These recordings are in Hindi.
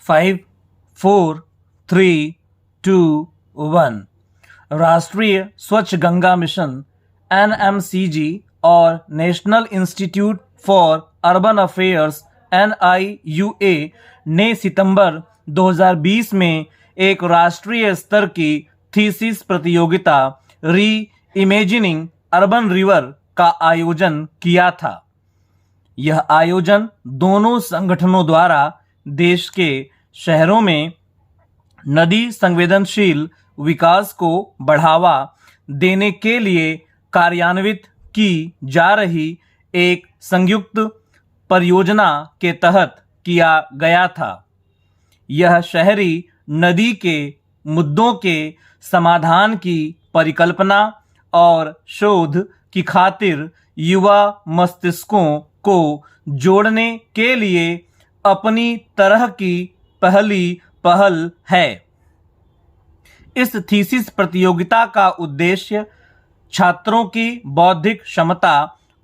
5, 4, 3, 2, 1। राष्ट्रीय स्वच्छ गंगा मिशन NMCG और national institute for urban affairs NIUA ने सितंबर 2020 में एक राष्ट्रीय स्तर की थीसिस प्रतियोगिता री इमेजिनिंग अर्बन रिवर का आयोजन किया था। यह आयोजन दोनों संगठनों द्वारा देश के शहरों में नदी संवेदनशील विकास को बढ़ावा देने के लिए कार्यान्वित की जा रही एक संयुक्त परियोजना के तहत किया गया था। यह शहरी नदी के मुद्दों के समाधान की परिकल्पना और शोध की खातिर युवा मस्तिष्कों को जोड़ने के लिए अपनी तरह की पहली पहल है। इस थीसिस प्रतियोगिता का उद्देश्य छात्रों की बौद्धिक क्षमता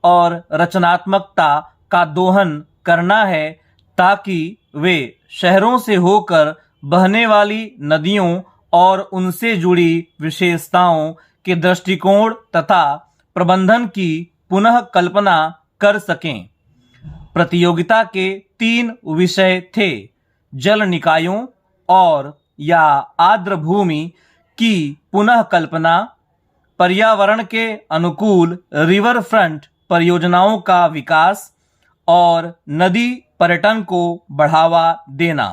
और रचनात्मकता का दोहन करना है ताकि वे शहरों से होकर बहने वाली नदियों और उनसे जुड़ी विशेषताओं के दृष्टिकोण तथा प्रबंधन की पुनः कल्पना कर सकें। प्रतियोगिता के 3 विषय थे: जल निकायों और या आर्द्र भूमि की पुनः कल्पना, पर्यावरण के अनुकूल रिवर फ्रंट परियोजनाओं का विकास और नदी पर्यटन को बढ़ावा देना।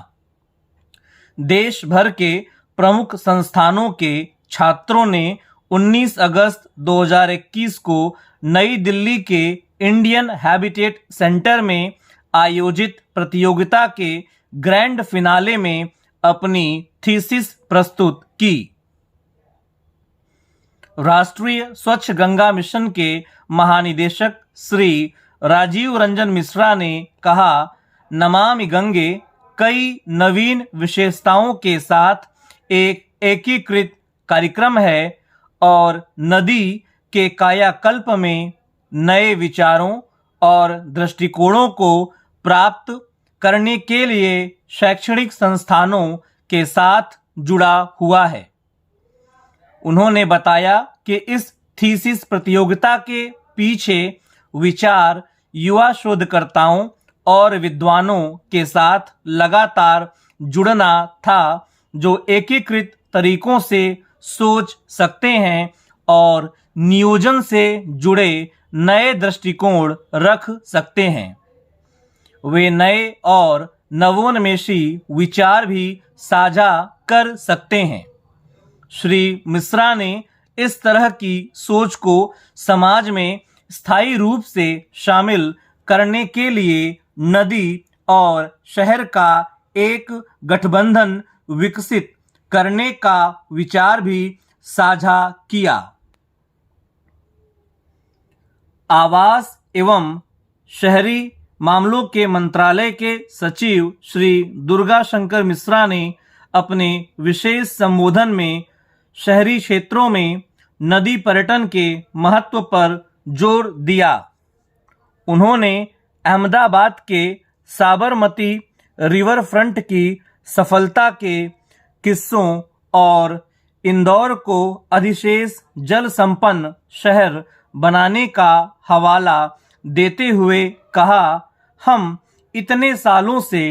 देश भर के प्रमुख संस्थानों के छात्रों ने 19 अगस्त 2021 को नई दिल्ली के इंडियन हैबिटेट सेंटर में आयोजित प्रतियोगिता के ग्रैंड फिनाले में अपनी थीसिस प्रस्तुत की। राष्ट्रीय स्वच्छ गंगा मिशन के महानिदेशक श्री राजीव रंजन मिश्रा ने कहा, नमामि गंगे कई नवीन विशेषताओं के साथ एक एकीकृत कार्यक्रम है और नदी के कायाकल्प में नए विचारों और दृष्टिकोणों को प्राप्त करने के लिए शैक्षणिक संस्थानों के साथ जुड़ा हुआ है। उन्होंने बताया कि इस थीसिस प्रतियोगिता के पीछे विचार युवा शोधकर्ताओं और विद्वानों के साथ लगातार जुड़ना था जो एकीकृत तरीकों से सोच सकते हैं और नियोजन से जुड़े नए दृष्टिकोण रख सकते हैं। वे नए और नवोन्मेषी विचार भी साझा कर सकते हैं। श्री मिश्रा ने इस तरह की सोच को समाज में स्थायी रूप से शामिल करने के लिए नदी और शहर का एक गठबंधन विकसित करने का विचार भी साझा किया। आवास एवं शहरी मामलों के मंत्रालय के सचिव श्री दुर्गा शंकर मिश्रा ने अपने विशेष संबोधन में शहरी क्षेत्रों में नदी पर्यटन के महत्व पर जोर दिया। उन्होंने अहमदाबाद के साबरमती रिवर फ्रंट की सफलता के किस्सों और इंदौर को अधिशेष जल संपन्न शहर बनाने का हवाला देते हुए कहा, हम इतने सालों से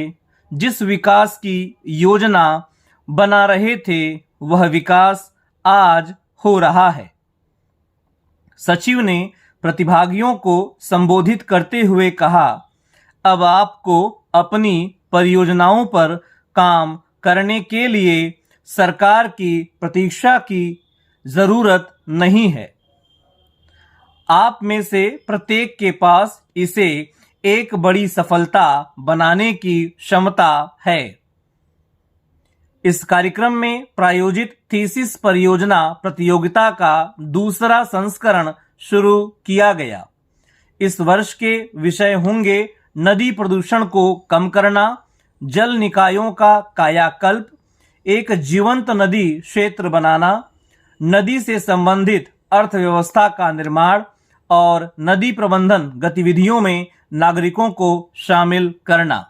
जिस विकास की योजना बना रहे थे वह विकास आज हो रहा है। सचिव ने प्रतिभागियों को संबोधित करते हुए कहा, अब आपको अपनी परियोजनाओं पर काम करने के लिए सरकार की प्रतीक्षा की जरूरत नहीं है। आप में से प्रत्येक के पास इसे एक बड़ी सफलता बनाने की क्षमता है। इस कार्यक्रम में प्रायोजित थीसिस परियोजना प्रतियोगिता का दूसरा संस्करण शुरू किया गया। इस वर्ष के विषय होंगे नदी प्रदूषण को कम करना, जल निकायों का कायाकल्प, एक जीवंत नदी क्षेत्र बनाना, नदी से संबंधित अर्थव्यवस्था का निर्माण और नदी प्रबंधन गतिविधियों में नागरिकों को शामिल करना।